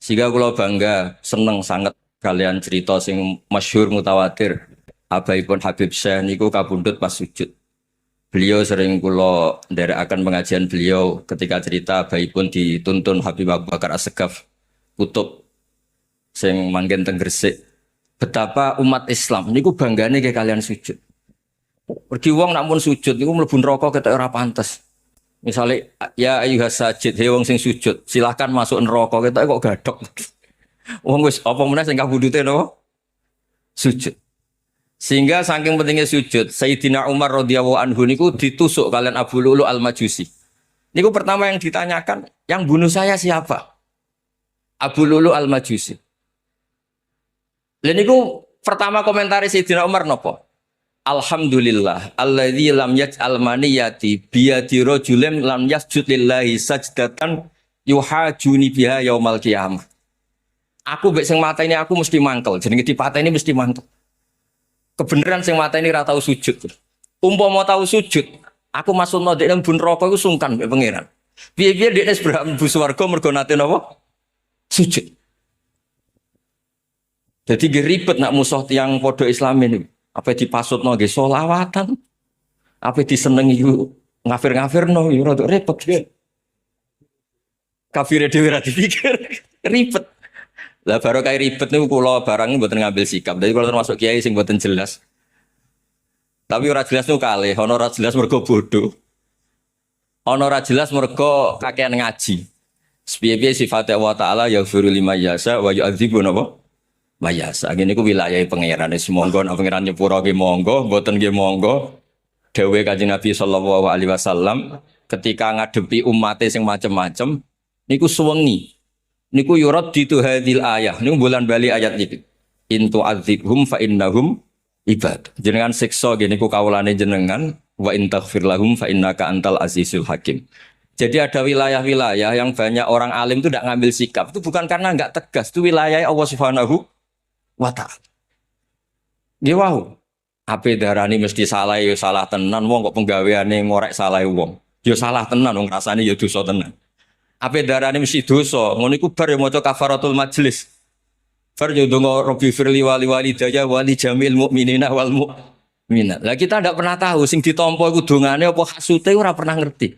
Sehingga kula bangga, seneng sangat kalian cerita sing masyhur mutawatir. Abaipun Habib Syekh niku kabundut pas sujud. Beliau sering kula nderekaken pengajian beliau ketika cerita abaipun dituntun Habib Abu Bakar As-Segaf kutub sing manggen teng Gresik. Betapa umat Islam niku banggane ke kalian sujud. Pergi wong nak mun sujud niku mlebu neraka ketok ora pantes. Misale ya ayyuhas sajid, he wong sing sujud, silahkan masuk neraka ketok kok gadok. Wong wis apa meneh sing kabundute napa? Sujud. Sehingga saking pentingnya sujud, Sayyidina Umar radhiyallahu anhu niku ditusuk kalian Abu Lu'lu' al-Majusi. Niku pertama yang ditanyakan, yang bunuh saya siapa? Abu Lu'lu' al-Majusi. Lalu niku pertama komentari Sayyidina Umar nopo? Alhamdulillah, alladzi lam yaj'al maniyati biyadi rajulin lam yasjud lillahi sajdatan yuhajuni biha yaumal qiyamah. Aku mbek sing mateni aku mesti mangkel, jenenge dipateni mesti mangkel. Kebenaran sing mateni ra tau sujud. Umpama tau sujud, aku masukno ndek nang bun neraka iku sungkan mbek pangeran. Piye-piye dekne seberang mlebu swarga mergo nate napa? Sujud. Jadi ribet nak musuh tiang podo Islam ini. Apa dipasutno nggih selawatan. Apa disenengi ngafir-ngafirno yo rada repot ge. Kafire dhewe ra dipikir. Ribet. Lah baru kayak ribet niku kula barang mboten ngambil sikap. Jadi kalau termasuk kiai sing mboten jelas. Tapi ora jelas niku kalih, ana ora jelas mergo bodoh. Ana ora jelas mergo kakean ngaji. Sepiye-piye sifat Allah Ta'ala yaghfiru liman yasha wa yu'adzibu napa? Mayasa. Ngene iku wilayahe pangeran. Wis monggo nek pangeran nyepuro nggih monggo, mboten nggih monggo. Dawuhe Kanjeng Nabi sallallahu alaihi wasallam ketika ngadepi umate sing macem-macem niku suwengi. Niku yurat ditu hadil ayah. Niku bulan bali ayat iki. Intu adzibhum fa innahum ibad. Jenengan siksa nggih niku kawulane jenengan wa in taghfir lahum fa innaka antal azizul hakim. Jadi ada wilayah-wilayah yang banyak orang alim itu tidak ngambil sikap. Itu bukan karena enggak tegas. Itu wilayah Allah Subhanahu wa ta'ala. Nggih wau. Ape darani mesti salah ya salah tenan wong kok penggaweane ngorek salah wong. Ya salah tenan wong rasane ya dosa tenan. Ape darane mesti dosa, ngono iku bar ya maca kafaratul majlis. Bar yo ndonga Rabbi firli wali walidayya wali jamil mukminina wal mukminat. Lah kita ndak pernah tahu sing ditampa iku dongane apa hasute ora pernah ngerti.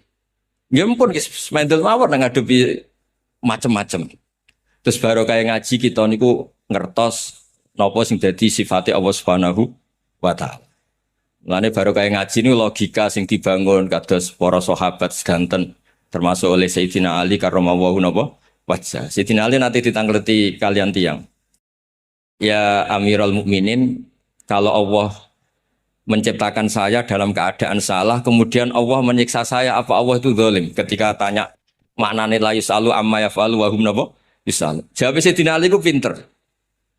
Ya ampun guys, mendel mawon ngadepi macem-macem. Terus baru kayak ngaji kita niku ngertos napa sing dadi sifate Allah Subhanahu wa ta'ala. Lane baru kayak ngaji niku logika sing dibangun kados para sahabat sedanten termasuk oleh Sayyidina Ali karramallahu napa wajah. Sayyidina Ali nanti ditangkleti kalian tiang. Ya Amirul Mukminin, kalau Allah menciptakan saya dalam keadaan salah, kemudian Allah menyiksa saya, apa Allah itu zalim? Ketika tanya maknane la yusalu amma yafalu wa hum napa yusal. Jawab Sayyidina Ali ku pinter.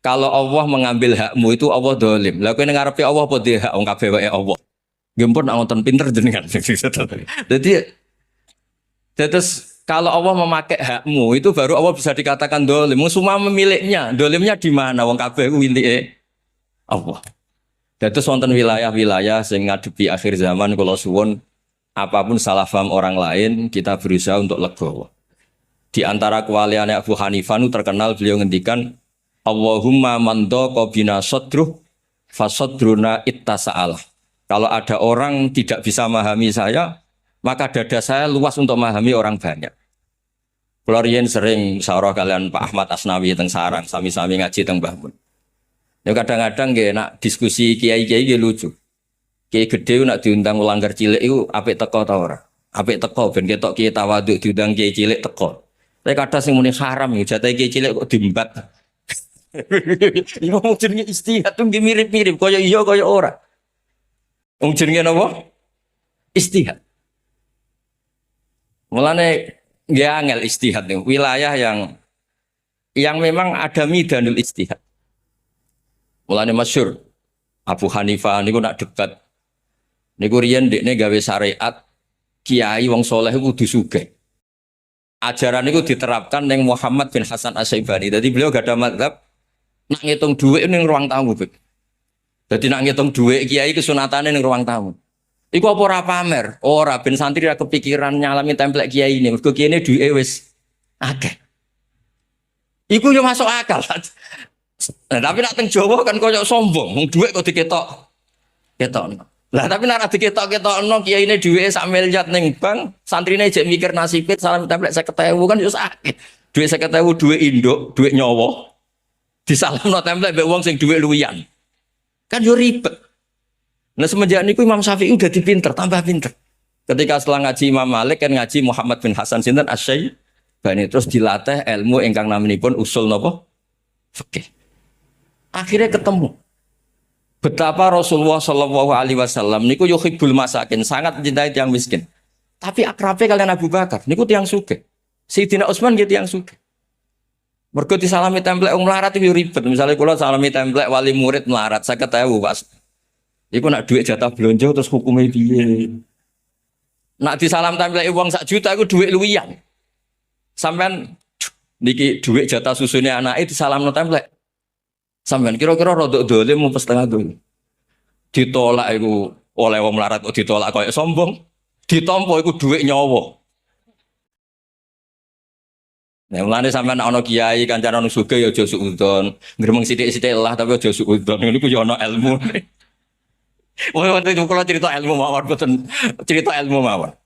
Kalau Allah mengambil hakmu itu Allah zalim. Lah kowe ngarepe Allah apa dhek hak wong kabeh wae Allah. Nggih pun nak wonten pinter jenengan. Jadi terus kalau Allah memakai hakmu itu baru Allah bisa dikatakan zalim. Semua memiliknya. Zalimnya di mana? Wong kabeh ku milike Allah. Terus wonten wilayah-wilayah sing ngadepi akhir zaman kula suwun apapun salah paham orang lain kita berusaha untuk legowo. Di antara kewaliannya Abu Hanifah itu terkenal beliau ngendikan Allahumma man dhaqa bina sadruh fasadruna ittasa'alah. Kalau ada orang tidak bisa memahami saya, maka dada saya luas untuk memahami orang banyak. Kula riyen sering musyawarah kalian Pak Ahmad Asnawi teng Sarang, sami-sami ngaji teng Mbah Mun. Ya kadang-kadang nggih nak diskusi kiai-kiai nggih lucu. Kiai gede nak diundang langgar cilik iku apik teko ta ora? Apik teko ben ketok kiai tawadhu diundang kiai cilik teko. Tapi kadang sing muni haram ya jatah iki cilik kok diembat. Iku mau jenenge istihad tuh mirip-mirip kaya iya kaya ora. Wong jenenge napa? Istihad. Mulane nggih angel istihad nih, wilayah yang memang ada midanul istihad. Mulane masyhur Abu Hanifah niku nak debat niku riyen ndekne gawe syariat kiai wong saleh kudu sugih. Ajaran niku diterapkan ning Muhammad bin Hasan Asy-Syaibani. Dadi beliau gak ada mazhab nak ngitung dhuwit ning ruang tamu. Dadi nak ngitung dhuwit kiai kesunatane ning ruang tamu. Iku apa ora pamer? Ora ben santri ra kepikiran nyalami templek kiai ini. Mergo kiai ini duwe wis akeh. Iku yo masuk akal. Nah, tapi nak teng Jawa kan koyo sombong, wong dhuwit kok diketok. Ketokno. Lah tapi nek diketok-ketokno kiai ini duwe sak miliar ning bank, santrine jek mikir nasibit salam templek 50.000 kan yo sakit. Duwe 50.000 duwe induk, duwe nyawa. Disalamno templek mbek wong sing duwe luwian. Kan yo ribet. Nah semenjak niku Imam Syafi'i udah dipinter, tambah pinter. Ketika setelah ngaji Imam Malik kan ngaji Muhammad bin Hasan sinten Asy-Syaibani terus dilatih ilmu ingkang naminipun usul napa? Fikih. Akhirnya ketemu betapa Rasulullah Shallallahu Alaihi Wasallam niku yuhibbul masakin, sangat mencintai tiang miskin. Tapi akrabnya kalian Abu Bakar niku tiang sugih. Sayyidina Utsman gitu tiang sugih. Mergo disalami templek wong melarat itu ribet. Misalnya kula salami templek wali murid melarat 50.000 Pak. Iku nak duit jatah belanja terus hukumnya piye? Nak disalam templek uang 1 juta iku duit luwian. Sampean niki duit jatah susune anake disalamno templek. Sampean kira-kira rodok dolim mau setengah dolim. Ditolak iku oleh wong melarat kok ditolak koyo sombong. Ditampa iku duit nyawa. Nah, mulane sampean ana kiai kancan ana sugih ya aja suudzon. Gremeng sithik-sithik lah tapi aja suudzon. Niku yo ana ilmu. Wah, waktu itu kalau cerita ilmu mawar, betul cerita ilmu mawar.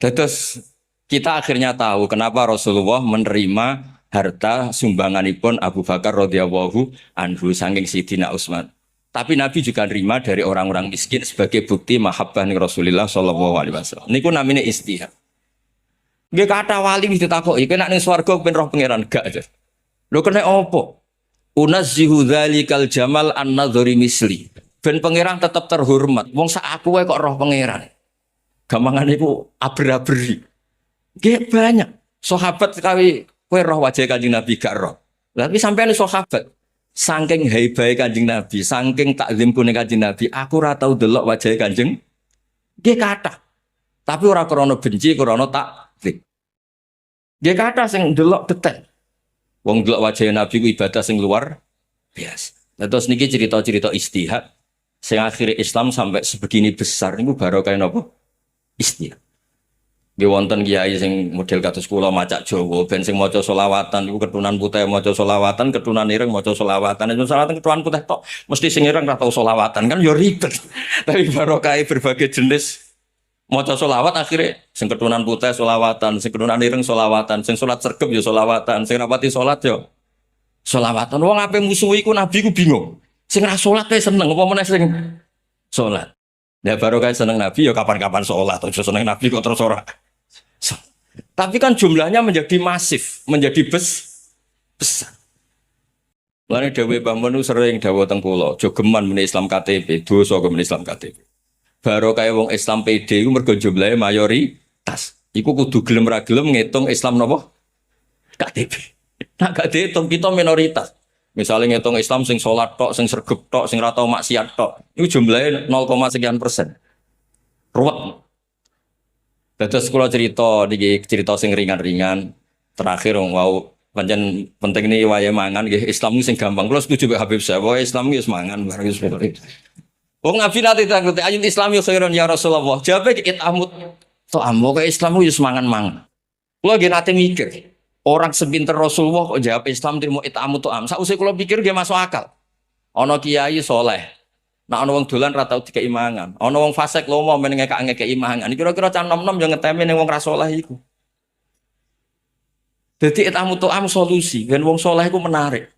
Terus kita akhirnya tahu kenapa Rasulullah menerima harta sumbanganipun Abu Bakar radhiyallahu anhu saking Sidina Utsman. Tapi Nabi juga nerima dari orang-orang miskin sebagai bukti mahabbah ning Rasulullah sallallahu alaihi wasallam. Niku namine istihad. Nggih kata wali wis ditakoki, "Kowe nek ning swarga ben roh pangeran gak?" Lho kena apa? Unazzihu dzalikal jamal an-nadhri misli. Ben pangeran tetap terhormat. Wong sak aku wae kok roh pangeran. Gampangane iku aber-aberi. Nggih banyak. Sahabat kawi kowe roh wajah Kanjeng Nabi gak roh. Tapi sampeyan sahabat saking haibahe Kanjeng Nabi, saking takzimku ning Kanjeng Nabi, aku ora tau delok wajah Kanjeng. Nggih kathah. Tapi ora krana benci, krana takzim. Nggih kathah sing delok detail. Wong delok wajah Nabi ku ibadah sing luar biasa. Nah, terus niki cerita-cerita istihad. Sing akhirnya Islam sampai sebegini besar niku barokah napa? Istihad. Nggih wonten kiai sing model kados kula macak Jawa ben sing maca selawatan niku keturunan putih maca selawatan, keturunan ireng maca selawatan. Nek selawatan keturunan putih tok mesti sing ireng ora tau selawatan kan ya ribet. Tapi barokah berbagai jenis maca selawat akhirnya sing keturunan putih selawatan, sing keturunan ireng selawatan, sing salat sregep ya selawatan, sing rapati salat ya selawatan. Wong ape musuhi ku Nabi ku bingung. Sing ra salat wae seneng apa meneh sing salat. Ya baru kae seneng Nabi ya kapan-kapan salat, aja seneng Nabi kok terus ora. Tapi kan jumlahnya menjadi masif, menjadi besar. Lane dawuh Mbah Mun sering dawuh teng kula, jogeman meneh Islam KTP, dosa kok meneh Islam KTP. Baru kae wong Islam PD iku mergo jumlahe mayoritas. Iku kudu gelem ra gelem ngitung Islam napa? KTP. Nah gak dihitung kita minoritas. Misalnya ngitung Islam sing sholat tok, sing sregep tok, sing ra tau maksiat tok. Itu jumlahnya 0, sekian persen. Ruwet. Terus kalau cerita sing ringan-ringan. Terakhir wow pancen penting nih waya mangan nggih Islam sing gampang. Kalau setuju mbek Habib saya, bahwa Islam iki mangan bareng wis pokoke. Wong Nabi nate takut ayat Islam yo khairon ya Rasulullah. Jawabe itamut to amo ke Islam yo mangan-mangan. Kulo nggih nate mikir. Orang sepinter Rasulullah kok jawab Islam terima itamu tu'am. Sausé kula pikir dia masuk akal. Ana kiai soleh. Nah ana wong dolan ra tau dikei mangan. Ana wong fasik lomo men ngekek mangan. Kira-kira can nom-nom yo ngetemi ning wong ra saleh iku. Dadi itamu tu'am solusi, ben wong saleh iku menarik.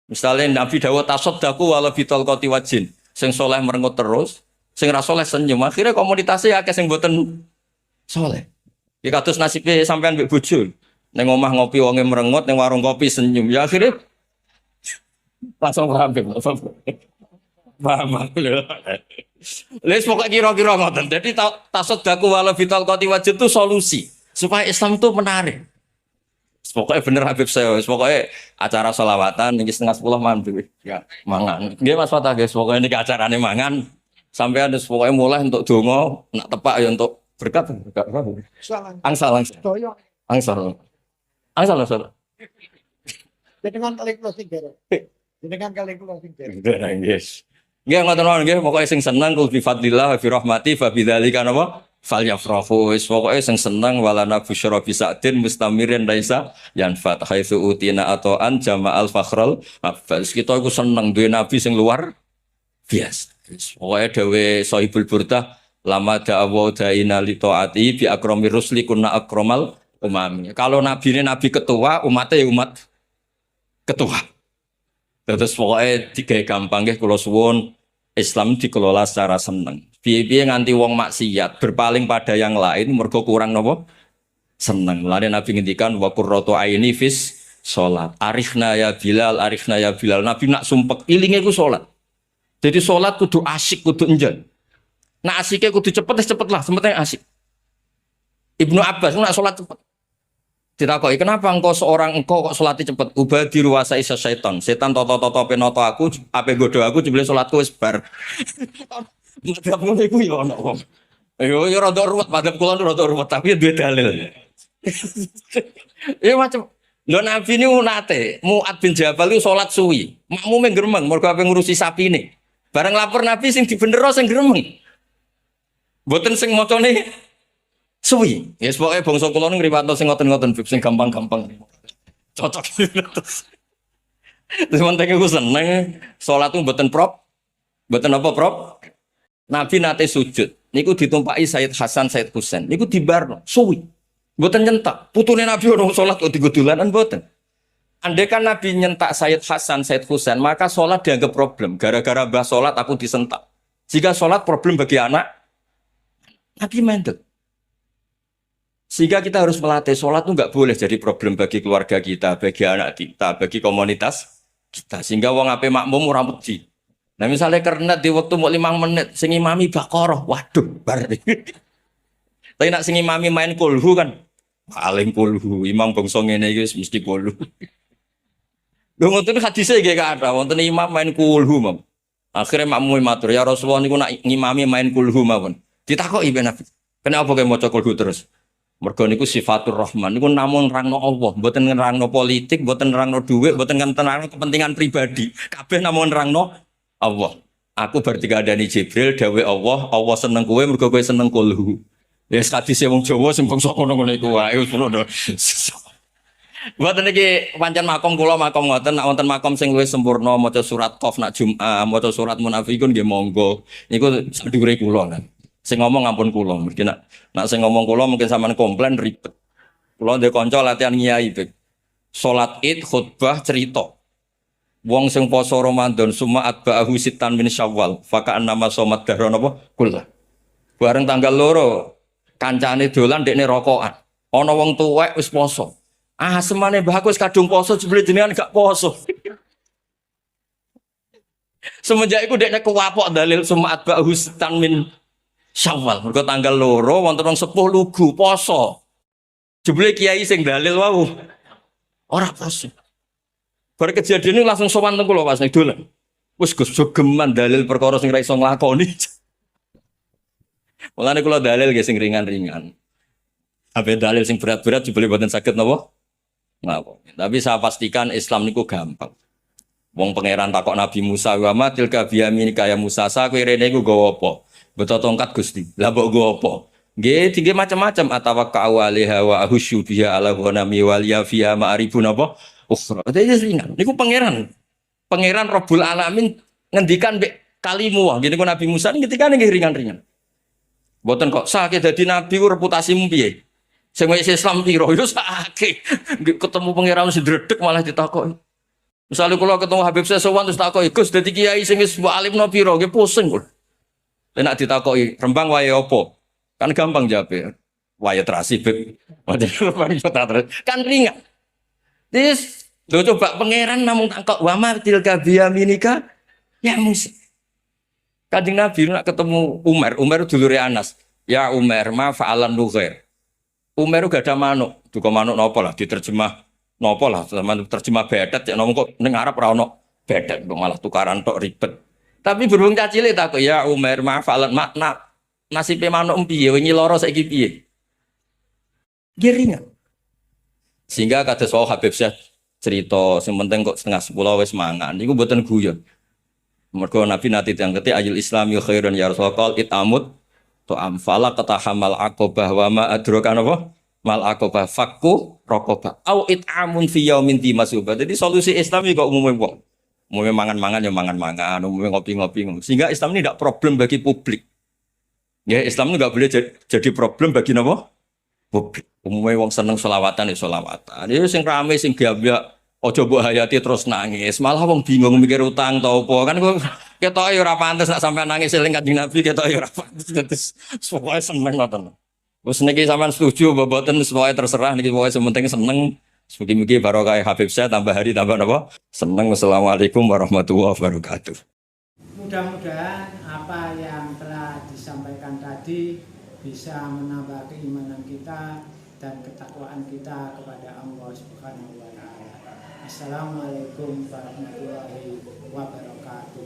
Misalnya Nabi dawuh tasaddaqu wala bital qati wajin. Sing saleh merengut terus, sing ra saleh senyum. Akhirnya komunitasnya akeh sing mboten saleh. Ya kados nasibe sampean mbek bojo. Neng omah ngopi wonge merengut, neng warung kopi senyum. Ya akhirnya langsung paham. Paham aku lho. Les pokoknya kira-kira ngoten. Jadi tasoddaku wala vital koti wajib itu solusi supaya Islam itu menarik. Pokoknya bener Habib saya. Pokoknya acara sholawatan ini 9:30 mandu. Ya, mangan. Nggih Mas Fatah guys. Pokoknya ini acarane mangan. Sampai ada pokoknya mulai untuk dongo, nak tepak ya untuk berkat. Angsal. Angsal. Angsal. Dengan kali closing gara. Dengan kali closing gara. Yes. Nggih ngoten mawon nggih, pokoke sing seneng kul bi fadlillah wa bi rahmati fa bidzalika napa falyafrahu. Wis pokoke sing seneng walana busyra bi sa'din mustamirin laisa yanfat haitsu utina ataan jama'al fakhral afdal. Kita iku seneng duwe nabi sing luar biasa. Pokoke dawuh Sahibul Burdah lama da'awa da'ina li taati bi akramir rusli kunna akramal umami. Kalau nabi ini nabi ketua, umatnya ya umat ketua. Terus pokoknya tiga gampang nggih kula suwun Islam dikelola secara seneng. Piye-piye nganti wong maksiat berpaling pada yang lain mergo kurang napa? Seneng. Lane Nabi ngendikan wa qurratu aini fis salat. Arifna ya Bilal, arifna ya Bilal. Nabi nak sumpek ilinge ku salat. Jadi salat kudu asyik, kudu enjen. Nak asiknya kudu cepet lah, sementing asyik. Ibnu Abbas nak salat cepet. Ditakoki, kenapa engkau kok sholatnya cepet? Ubadiru wasa isa syaitan. Setan toto penoto aku, ape godo aku jebule sholatku wis bar. Madhab ngono iku ya ono wong. Yo rada ruwet, madhab kula rada ruwet, tapi duwe dalil. Ya macam lho Nabi niku nate, Mu'ad bin Jabal iku sholat suwi. Makmume gremeng mergo ape ngurusi sapine. Bareng lapor Nabi sing dibendero sing gremeng. Mboten sing macane suwi, ya pokoknya bangsa kula ngriwatno sing ngoten-ngoten sing gampang-gampang. Cocok. Terus penting aku seneng salat ku mboten prop. Mboten apa prop? Nabi nate sujud. Niku ditumpaki Sayyid Hasan, Sayyid Husain. Niku dibarno suwi. Mboten nyentak. Putune Nabi ono salat kok digodolanan mboten. Andai kan Nabi nyentak Sayyid Hasan, Sayyid Husain, maka salat dianggap problem. Gara-gara mbah salat aku disentak. Jika salat problem bagi anak, Nabi mendel. Sehingga kita harus melatih sholat itu nggak boleh jadi problem bagi keluarga kita, bagi anak kita, bagi komunitas kita. Sehingga wong ape makmum ora wedi. Nah misalnya karena di waktu mau 5 menit, sing imami Baqarah, waduh, bar. Tapi nak sing imami main kulhu kan, paling kulhu. Imam bangsa ngene iki mesti kulhu. Lho ngoten hadise nggih kathah, wonten imam main kulhu, Mam. Akhirnya makmum matur, ya Rasulullah niku nak ngimami main kulhu mawon. Ditakoki ben Nabi, kenapa kowe maca kulhu terus? Mergo niku sifatur rahman niku namun nerangno Allah, mboten nerangno politik, mboten nerangno dhuwit, mboten nerangno kepentingan pribadi. Kabeh namun nerangno Allah. Aku bar dikandani Jibril dawuh Allah, Allah seneng kowe mergo kowe seneng kulhu. Ya hadise wong Jawa sing bangsa ngono-ngono iku wae wis ngono. Mboten iki pancen makom kula makom ngoten, nek wonten makom sing luwih sempurna maca surat Qaf nak Jumat, maca surat Munafikun nggih monggo. Niku sadhuwure kula kan. Sing ngomong ampun kula, mungkin nak sing ngomong kula mungkin sampean komplain ribet. Kula ndek kanca latihan ngiyai bek. Salat Id khutbah cerita. Wong sing poso Ramadan summa atba'ahu sitan min Syawal, fa nama somat dahron apa? Kula. Bareng tanggal 2 kancane dolan ndekne rokokan. Ana wong tuwek wis poso. Ah semane mbah aku wis kadung poso jebule jenengan gak poso. Semenjak iku ndekne kuwapok dalil summa atba'ahu sitan min Syawal, mergo tanggal 2 wonten wong sepuh lugu poso. Jebule kiai sing dalil wau ora poso. Bar kejadian ini langsung sowan teng kula pas nek dolan. Wis Gus jogeman dalil perkara sing ra iso nglakoni. Mulane kula dalil nggih sing ringan-ringan. Ape dalil sing berat-berat jebule mboten saged napa? Napa. Tapi saya pastikan Islam niku gampang. Wong pangeran takok Nabi Musa wa ma tilka biyamini kaya Musa sa kowe rene iku nggawa apa? Betul tongkat Gusti. Lah mbok go apa? Nggih, tinggi macam-macam atawakka awaliha wa ahusyu biha ala ghanami wal yafiya ma'rifun apa? Ukhra. Dadi ringan. Niku pangeran. Pangeran Rabbul Alamin ngendikan mbek kalimu wae. Ngene Nabi Musa ngendikane nggih ringan-ringan. Mboten kok sakit dadi nabi ku reputasimu piye? Sing wis Islam piro? Yo sakit. Ketemu pangeran wis dredeg malah ditakoki. Misalnya kalau ketemu Habib saya sowan terus takoki, Gus dadi kiai sing wis mbok alimno piro? Nggih pusing kok. Nek ditakoki Rembang wae apa? Kan gampang jawab. Wae terasi Beb. Kan ringan. Terus lo coba pangeran namun kok wama tilka biyaminika ya Musa. Kanjeng Nabi nak ketemu Umar dulure Anas. Ya Umar, ma fa'alan nughair. Umar gak ada manuk, duka manuk nopo lah diterjemah nopo lah, terjemah bedet ya ngomong kok ning Arab ora ono bedet, malah tukaran tok ribet. Tapi berhubung cacile tak ya Umar, ma fa'alan makna nasibe manuk piye, wingi lara saiki piye? Giringan. Sehingga kata soal Habib Syekh cerita sing penting kok setengah 10 wis mangan niku mboten guyon. Mergo Nabi nate yang ketik ayul islami khairun ya Rasulullah itamut to amfala katahamal aqobah wa ma adraka napa mal aqobah fakku raqobah au itamun fi yaumin dimasuba. Jadi solusi Islam iki kok umumnya wong. Umumnya mangan-mangan ya mangan-mangan, umumnya ngopi-ngopi. Sehingga Islam ini tidak problem bagi publik. Ya Islam ini enggak boleh jadi problem bagi napa? Publik. Umumnya wong seneng selawatan ya selawatan. Ya sing rame sing gambyak ojo mbok hayati terus nangis. Malah wong bingung mikir utang ta apa. Kan kok ketok ya ora pantes nek sampean nangis eling Kanjeng Nabi ketok ya ora pantes. Terus pokoke seneng ngoten. Wis niki sampean setuju apa mboten pokoke terserah niki pokoke sementing seneng. Mugi-mugi barokah Habib saya tambah hari tambah napa? Seneng. Wassalamualaikum warahmatullahi wabarakatuh. Mudah-mudahan apa yang telah disampaikan tadi bisa menambah keimanan kita dan ketakwaan kita kepada Allah Subhanahu wa taala. Assalamualaikum warahmatullahi wabarakatuh.